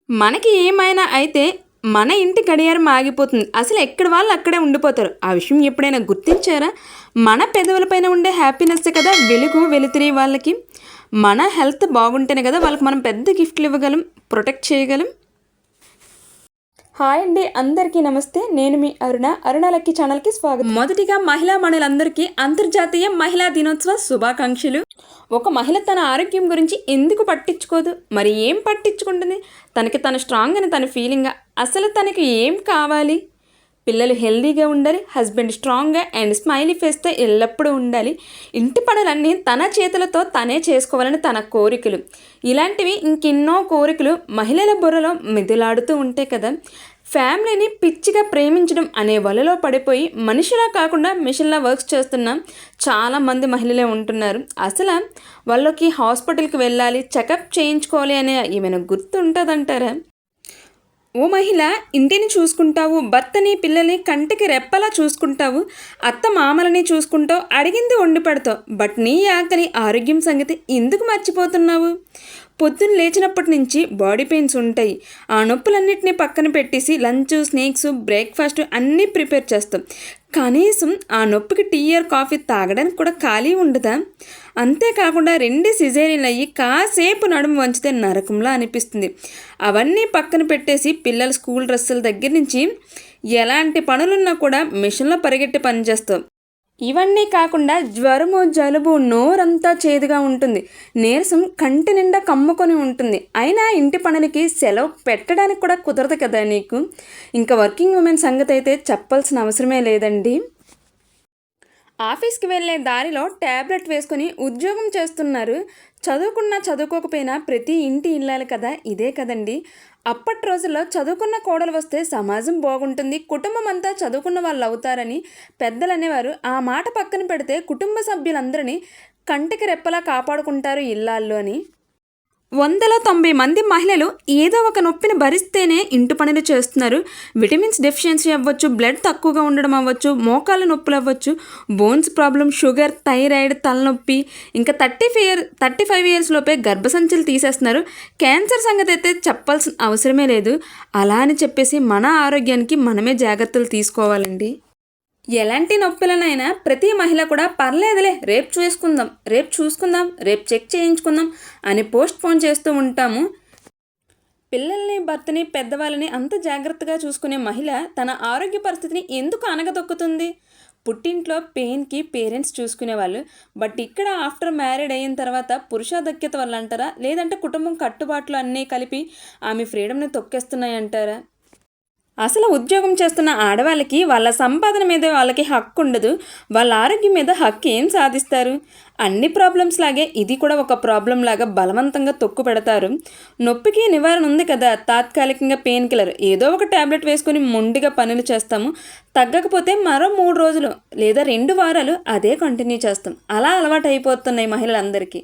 మనకి ఏమైనా అయితే మన ఇంటి గడియారం ఆగిపోతుంది. అసలు ఎక్కడి వాళ్ళు అక్కడే ఉండిపోతారు. ఆ విషయం ఎప్పుడైనా గుర్తించారా? మన పెదవులపైన ఉండే హ్యాపీనెస్సే కదా వెలుగు, వెలుతురి వాళ్ళకి. మన హెల్త్ బాగుంటేనే కదా వాళ్ళకి మనం పెద్ద గిఫ్ట్లు ఇవ్వగలం, ప్రొటెక్ట్ చేయగలం. హాయ్ అండి, అందరికీ నమస్తే. నేను మీ అరుణ లక్కీ ఛానల్కి స్వాగతం. మొదటిగా మహిళా మణులందరికీ అంతర్జాతీయ మహిళా దినోత్సవ శుభాకాంక్షలు. ఒక మహిళ తన ఆరోగ్యం గురించి ఎందుకు పట్టించుకోదు? మరి ఏం పట్టించుకుంటుంది? తనకి తను స్ట్రాంగ్ అని తన ఫీలింగ్. అసలు తనకి ఏం కావాలి? పిల్లలు హెల్దీగా ఉండాలి, హస్బెండ్ స్ట్రాంగ్గా అండ్ స్మైలీ ఫేస్తో ఎల్లప్పుడూ ఉండాలి, ఇంటి పనులన్నీ తన చేతులతో తనే చేసుకోవాలని తన కోరికలు. ఇలాంటివి ఇంకెన్నో కోరికలు మహిళల బుర్రలో మెదులాడుతూ ఉంటాయి కదా. ఫ్యామిలీని పిచ్చిగా ప్రేమించడం అనే వలలో పడిపోయి మనిషిలా కాకుండా మిషన్లా వర్క్స్ చేస్తున్న చాలామంది మహిళలే ఉంటున్నారు. అసలు వాళ్ళకి హాస్పిటల్కి వెళ్ళాలి, చెకప్ చేయించుకోవాలి అనే ఏమైనా గుర్తు ఉంటుందంటారా? ఓ మహిళ, ఇంటిని చూసుకుంటావు, భర్తని పిల్లల్ని కంటికి రెప్పలా చూసుకుంటావు, అత్త మామలని చూసుకుంటావు, అడిగింది వండి పెడతావు. బట్ నీ ఆకలి ఆరోగ్యం సంగతి ఎందుకు మర్చిపోతున్నావు? పొద్దున్న లేచినప్పటి నుంచి బాడీ పెయిన్స్ ఉంటాయి. ఆ నొప్పులన్నింటినీ పక్కన పెట్టేసి లంచ్, స్నాక్స్, బ్రేక్ఫాస్ట్ అన్నీ ప్రిపేర్ చేస్తాం. కనీసం ఆ నొప్పికి టీ ఆర్ కాఫీ తాగడానికి కూడా ఖాళీ ఉండదా? అంతేకాకుండా 2 సిజేరియన్లు అయ్యి కాసేపు నడుము వంచితే నరకంలా అనిపిస్తుంది. అవన్నీ పక్కన పెట్టేసి పిల్లల స్కూల్ డ్రెస్సుల దగ్గర నుంచి ఎలాంటి పనులున్నా కూడా మిషన్లో పరిగెట్టి పనిచేస్తాం. ఇవన్నీ కాకుండా జ్వరము, జలుబు, నోరంతా చేదుగా ఉంటుంది, నీరసం కంటి నిండా కమ్ముకొని ఉంటుంది. అయినా ఇంటి పనులకి సెలవు పెట్టడానికి కూడా కుదరదు కదా నీకు. ఇంకా వర్కింగ్ ఉమెన్ సంగతి అయితే చెప్పాల్సిన అవసరమే లేదండి. ఆఫీస్కి వెళ్ళే దారిలో ట్యాబ్లెట్ వేసుకొని ఉద్యోగం చేస్తున్నారు. చదువుకున్నా చదువుకోకపోయినా ప్రతి ఇంటి ఇల్లాలి కదా, ఇదే కదండి. అప్పటి రోజుల్లో చదువుకున్న కోడలు వస్తే సమాజం బాగుంటుంది, కుటుంబం అంతా చదువుకున్న వాళ్ళు అవుతారని పెద్దలు అనేవారు. ఆ మాట పక్కన పెడితే కుటుంబ సభ్యులందరినీ కంటికి రెప్పలా కాపాడుకుంటారు ఇల్లాళ్ళు అని. 190 మంది మహిళలు ఏదో ఒక నొప్పిని భరిస్తేనే ఇంటి పనులు చేస్తున్నారు. విటమిన్స్ డెఫిషియన్సీ అవ్వచ్చు, బ్లడ్ తక్కువగా ఉండడం అవ్వచ్చు, మోకాళ్ళ నొప్పులు అవ్వచ్చు, బోన్స్ ప్రాబ్లం, షుగర్, థైరాయిడ్, తలనొప్పి, ఇంకా 35 ఇయర్స్ లోపే గర్భసంచులు తీసేస్తున్నారు. క్యాన్సర్ సంగతి అయితే చెప్పాల్సిన అవసరమే లేదు. అలా అని చెప్పేసి మన ఆరోగ్యానికి మనమే జాగ్రత్తలు తీసుకోవాలండి. ఎలాంటి నొప్పులనైనా ప్రతి మహిళ కూడా పర్లేదులే, రేపు చూసుకుందాం, రేపు చెక్ చేయించుకుందాం అని పోస్ట్పోన్ చేస్తూ ఉంటాము. పిల్లల్ని, భర్తని, పెద్దవాళ్ళని అంత జాగ్రత్తగా చూసుకునే మహిళ తన ఆరోగ్య పరిస్థితిని ఎందుకు అనగదొక్కుతుంది? పుట్టింట్లో పెయిన్కి పేరెంట్స్ చూసుకునేవాళ్ళు, బట్ ఇక్కడ ఆఫ్టర్ మ్యారీడ్ అయిన తర్వాత పురుషాధిక్యత వల్ల అంటారా, లేదంటే కుటుంబం కట్టుబాట్లు అన్నీ కలిపి ఆమె ఫ్రీడమ్ని తొక్కేస్తున్నాయంటారా? అసలు ఉద్యోగం చేస్తున్న ఆడవాళ్ళకి వాళ్ళ సంపాదన మీద వాళ్ళకి హక్కు ఉండదు, వాళ్ళ ఆరోగ్యం మీద హక్కు ఏం సాధిస్తారు? అన్ని ప్రాబ్లమ్స్ లాగే ఇది కూడా ఒక ప్రాబ్లం లాగా బలవంతంగా తొక్కు పెడతారు. నొప్పికి నివారణ ఉంది కదా, తాత్కాలికంగా పెయిన్ కిల్లర్, ఏదో ఒక ట్యాబ్లెట్ వేసుకొని మొండిగా పనులు చేస్తాము. తగ్గకపోతే మరో 3 రోజులు లేదా 2 వారాలు అదే కంటిన్యూ చేస్తాం. అలా అలవాటు అయిపోతున్నాయి మహిళలందరికీ.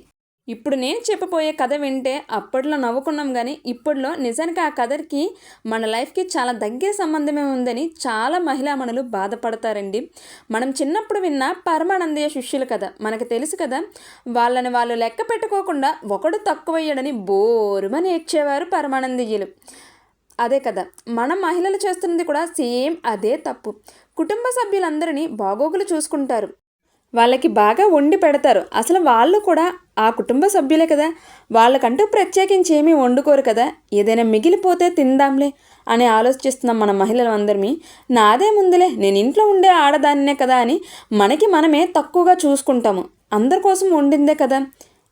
ఇప్పుడు నేను చెప్పబోయే కథ వింటే అప్పట్లో నవ్వుకున్నాం, కానీ ఇప్పట్లో నిజానికి ఆ కథకి మన లైఫ్కి చాలా దగ్గర సంబంధమే ఉందని చాలా మహిళామణులు బాధపడతారండి. మనం చిన్నప్పుడు విన్న పరమానందయ్య శిష్యులు కథ మనకు తెలుసు కదా. వాళ్ళని వాళ్ళు లెక్క పెట్టుకోకుండా ఒకడు తక్కువయ్యాడని బోరుమని ఏడ్చేవారు పరమానందయ్యులు. అదే కదా మన మహిళలు చేస్తున్నది కూడా సేమ్ అదే తప్పు. కుటుంబ సభ్యులందరినీ బాగోగులు చూసుకుంటారు, వాళ్ళకి బాగా వండి పెడతారు. అసలు వాళ్ళు కూడా ఆ కుటుంబ సభ్యులే కదా, వాళ్ళకంటూ ప్రత్యేకించి ఏమీ వండుకోరు కదా. ఏదైనా మిగిలిపోతే తిందాంలే అని ఆలోచిస్తున్నాం మన మహిళలు అందరినీ. నాదే ముందులే, నేను ఇంట్లో ఉండే ఆడదాన్నే కదా అని మనకి మనమే తక్కువగా చూసుకుంటాము. అందరి కోసం వండిందే కదా,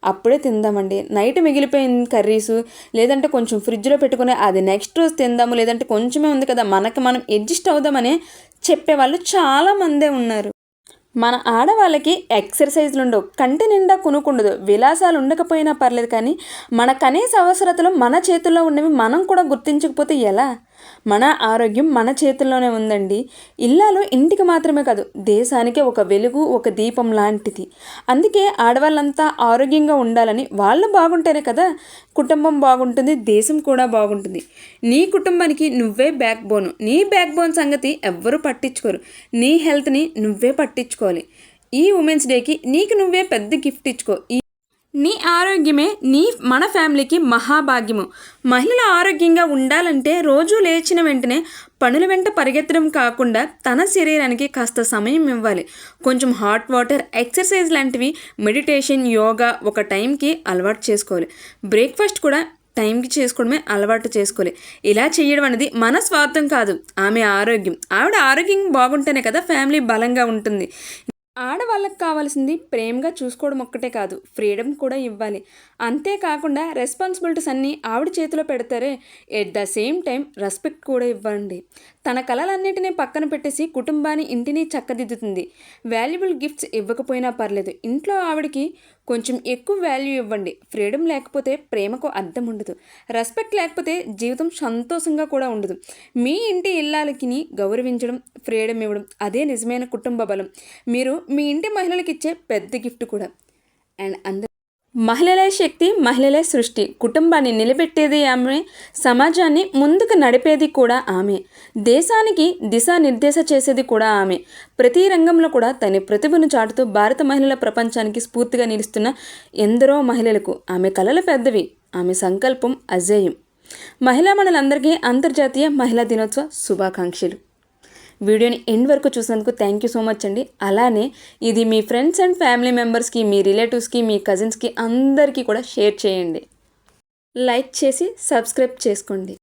అప్పుడే తిందామండి. నైట్ మిగిలిపోయిన కర్రీసు లేదంటే కొంచెం ఫ్రిడ్జ్లో పెట్టుకుని అది నెక్స్ట్ రోజు తిందాము, లేదంటే కొంచెమే ఉంది కదా మనకి మనం అడ్జస్ట్ అవుదామని చెప్పేవాళ్ళు చాలామందే ఉన్నారు. మన ఆడవాళ్ళకి ఎక్సర్సైజ్లు ఉండవు, కంటి నిండా కొనుక్కుండదు, విలాసాలు ఉండకపోయినా పర్లేదు, కానీ మన కనీస అవసరతలు మన చేతుల్లో ఉన్నవి మనం కూడా గుర్తించకపోతే ఎలా? మన ఆరోగ్యం మన చేతుల్లోనే ఉందండి. ఇల్లాలు ఇంటికి మాత్రమే కాదు, దేశానికి ఒక వెలుగు, ఒక దీపం లాంటిది. అందుకే ఆడవాళ్ళంతా ఆరోగ్యంగా ఉండాలని, వాళ్ళు బాగుంటేనే కదా కుటుంబం బాగుంటుంది, దేశం కూడా బాగుంటుంది. నీ కుటుంబానికి నువ్వే బ్యాక్ బోన్. నీ బ్యాక్ బోన్ సంగతి ఎవ్వరూ పట్టించుకోరు. నీ హెల్త్ని నువ్వే పట్టించుకోవాలి. ఈ ఉమెన్స్ డేకి నీకు నువ్వే పెద్ద గిఫ్ట్ ఇచ్చుకో. నీ ఆరోగ్యమే మన ఫ్యామిలీకి మహాభాగ్యము. మహిళలు ఆరోగ్యంగా ఉండాలంటే రోజు లేచిన వెంటనే పనుల వెంట పరిగెత్తడం కాకుండా తన శరీరానికి కాస్త సమయం ఇవ్వాలి. కొంచెం హాట్ వాటర్, ఎక్సర్సైజ్ లాంటివి, మెడిటేషన్, యోగా ఒక టైంకి అలవాటు చేసుకోవాలి. బ్రేక్ఫాస్ట్ కూడా టైంకి చేసుకోవడమే అలవాటు చేసుకోవాలి. ఇలా చేయడం అనేది మన స్వార్థం కాదు, ఆమె ఆరోగ్యం. ఆవిడ ఆరోగ్యం బాగుంటేనే కదా ఫ్యామిలీ బలంగా ఉంటుంది. ఆడవాళ్ళకి కావాల్సింది ప్రేమగా చూసుకోవడం ఒక్కటే కాదు, ఫ్రీడమ్ కూడా ఇవ్వాలి. అంతేకాకుండా రెస్పాన్సిబిలిటీస్ అన్నీ ఆవిడ చేతిలో పెడతారే, at the same time respect కూడా ఇవ్వండి. తన కళలన్నిటినీ పక్కన పెట్టేసి కుటుంబాన్ని, ఇంటిని చక్కదిద్దుతుంది. వాల్యుబుల్ గిఫ్ట్స్ ఇవ్వకపోయినా పర్లేదు, ఇంట్లో ఆవిడకి కొంచెం ఎక్కువ వాల్యూ ఇవ్వండి. ఫ్రీడమ్ లేకపోతే ప్రేమకు అర్థం ఉండదు. రెస్పెక్ట్ లేకపోతే జీవితం సంతోషంగా కూడా ఉండదు. మీ ఇంటి ఇల్లాలకి గౌరవించడం, ఫ్రీడమ్ ఇవ్వడం అదే నిజమైన కుటుంబ బలం. మీరు మీ ఇంటి మహిళలకు ఇచ్చే పెద్ద గిఫ్ట్ కూడా. అండ్ మహిళలే శక్తి, మహిళలే సృష్టి. కుటుంబాన్ని నిలబెట్టేది ఆమె, సమాజాన్ని ముందుకు నడిపేది కూడా ఆమె, దేశానికి దిశానిర్దేశ చేసేది కూడా ఆమె. ప్రతి రంగంలో కూడా తన ప్రతిభను చాటుతూ భారత మహిళల ప్రపంచానికి స్ఫూర్తిగా నిలుస్తున్న ఎందరో మహిళలకు ఆమె కలలు పెద్దవి, ఆమె సంకల్పం అజేయం. మహిళా మండలందరికీ అంతర్జాతీయ మహిళా దినోత్సవ శుభాకాంక్షలు. వీడియోని ఎండ్ వరకు చూసినందుకు థ్యాంక్ యూ సో మచ్ అండి. అలానే ఇది మీ ఫ్రెండ్స్ అండ్ ఫ్యామిలీ మెంబర్స్కి, మీ రిలేటివ్స్కి, మీ కజిన్స్కి అందరికీ కూడా షేర్ చేయండి. లైక్ చేసి సబ్స్క్రైబ్ చేసుకోండి.